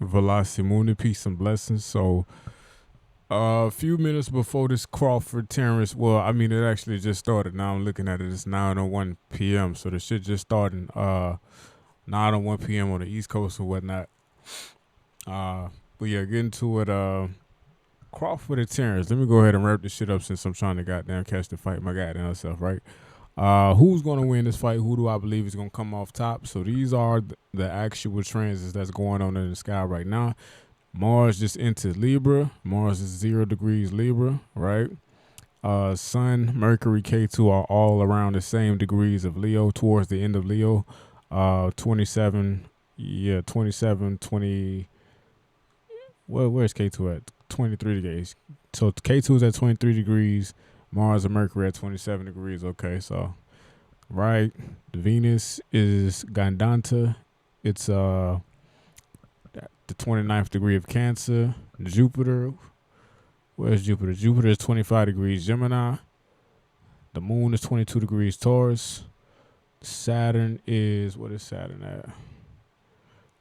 Velosimuni, peace and blessings. So, a few minutes before this Crawford Terrence, well, I mean, it actually just started. Now I'm looking at it. It's 9:01 p.m. So the shit just starting. 9:01 p.m. on the East Coast or whatnot. But yeah, getting to it. Crawford and Terrence. Let me go ahead and wrap this shit up since I'm trying to goddamn catch the fight my goddamn self, right? Who's gonna win this fight? Who do I believe is gonna come off top? So these are the actual transits that's going on in the sky right now. Mars just entered Libra. Mars is 0 degrees Libra, right? Sun, Mercury, K2 are all around the same degrees of Leo towards the end of Leo. 27, 20. Where's K2 at? 23 degrees. So K2 is at 23 degrees. Mars and Mercury at 27 degrees. Okay, so right. Venus is Gandanta. It's the 29th degree of Cancer. Jupiter. Where's Jupiter? Jupiter is 25 degrees Gemini. The moon is 22 degrees Taurus. Saturn is, what is Saturn at?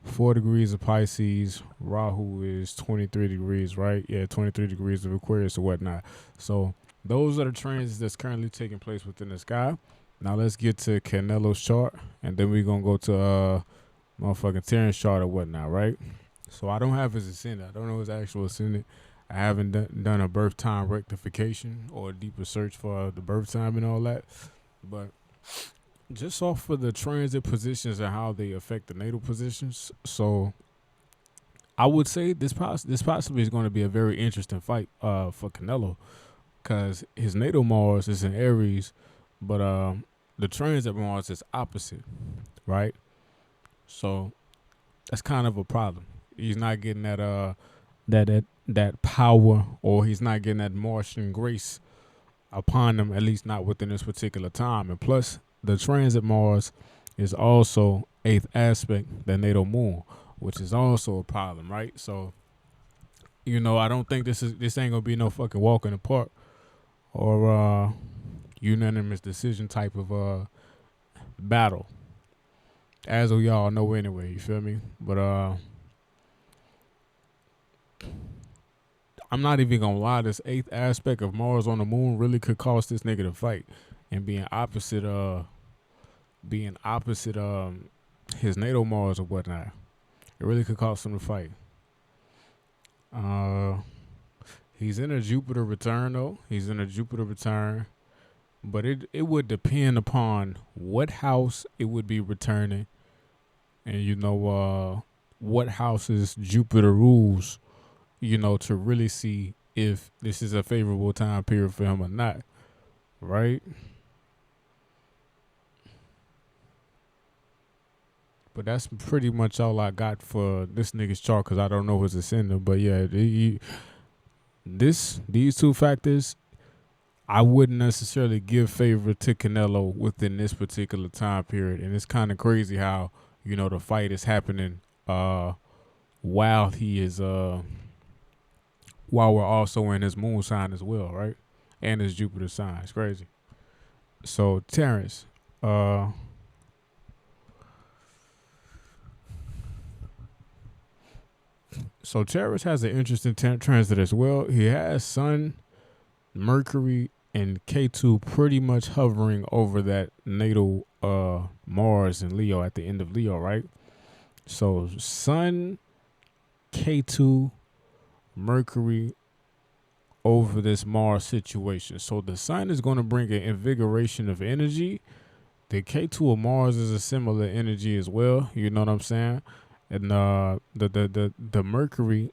4 degrees of Pisces. Rahu is 23 degrees, right? Yeah, 23 degrees of Aquarius or whatnot. So those are the transits that's currently taking place within the sky. Now let's get to Canelo's chart, and then we're going to go to motherfucking Terrence chart or whatnot, right? So I don't have his ascendant. I don't know his actual ascendant. I haven't done a birth time rectification or a deeper search for the birth time and all that. But just off of the transit positions and how they affect the natal positions. So I would say this possibly is going to be a very interesting fight for Canelo, because his natal Mars is in Aries, but the transit Mars is opposite, right? So that's kind of a problem. He's not getting that power, or he's not getting that Martian grace upon him, at least not within this particular time. And plus, the transit Mars is also 8th aspect the natal moon, which is also a problem, right? So, I don't think this ain't gonna be no fucking walk in the park or unanimous decision type of battle, as we all know anyway. You feel me? But I'm not even gonna lie. This 8th aspect of Mars on the moon really could cost this nigga to fight, and being opposite his natal Mars or whatnot, it really could cost him to fight. He's in a Jupiter return though. He's in a Jupiter return, but it would depend upon what house it would be returning, and what houses Jupiter rules, to really see if this is a favorable time period for him or not, right? But that's pretty much all I got for this nigga's chart, because I don't know his ascendant. But yeah, these two factors, I wouldn't necessarily give favor to Canelo within this particular time period. And it's kind of crazy how, the fight is happening while he is while we're also in his moon sign as well, right? And his Jupiter sign. It's crazy. So Terrence, so Terrence has an interesting transit as well. He has Sun, Mercury, and K2 pretty much hovering over that natal Mars and Leo at the end of Leo, right? So Sun, K2, Mercury over this Mars situation. So the Sun is going to bring an invigoration of energy. The K2 of Mars is a similar energy as well. You know what I'm saying? And the Mercury,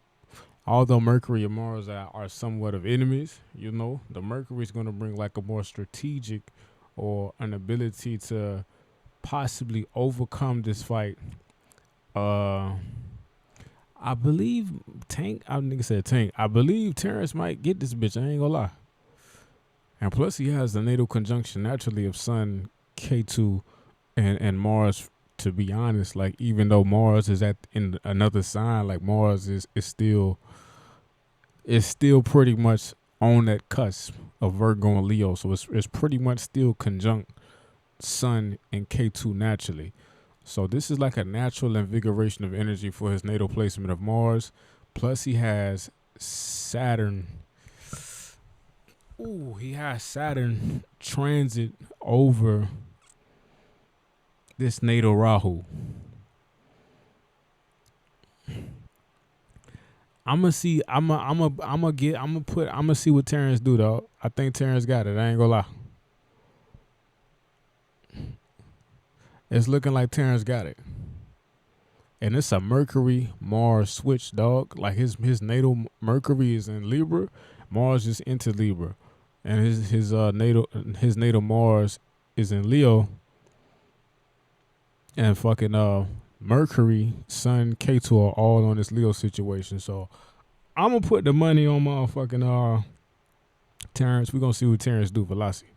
although Mercury and Mars are somewhat of enemies, the Mercury is going to bring like a more strategic or an ability to possibly overcome this fight. I believe I believe Terrence might get this bitch. I ain't gonna lie. And plus, he has the natal conjunction naturally of Sun, K2, and Mars. To be honest, like, even though Mars is in another sign, like Mars is still pretty much on that cusp of Virgo and Leo. So it's pretty much still conjunct Sun and K2 naturally. So this is like a natural invigoration of energy for his natal placement of Mars. Plus he has Saturn. Ooh, he has Saturn transit over this natal Rahu. I'ma see what Terrence do though. I think Terrence got it. I ain't gonna lie. It's looking like Terrence got it. And it's a Mercury Mars switch, dog. Like his natal Mercury is in Libra, Mars is into Libra, and his natal Mars is in Leo, and fucking Mercury, Sun, K2 are all on this Leo situation. So I'm gonna put the money on motherfucking Terrence. We gonna see what Terrence do, Velocity.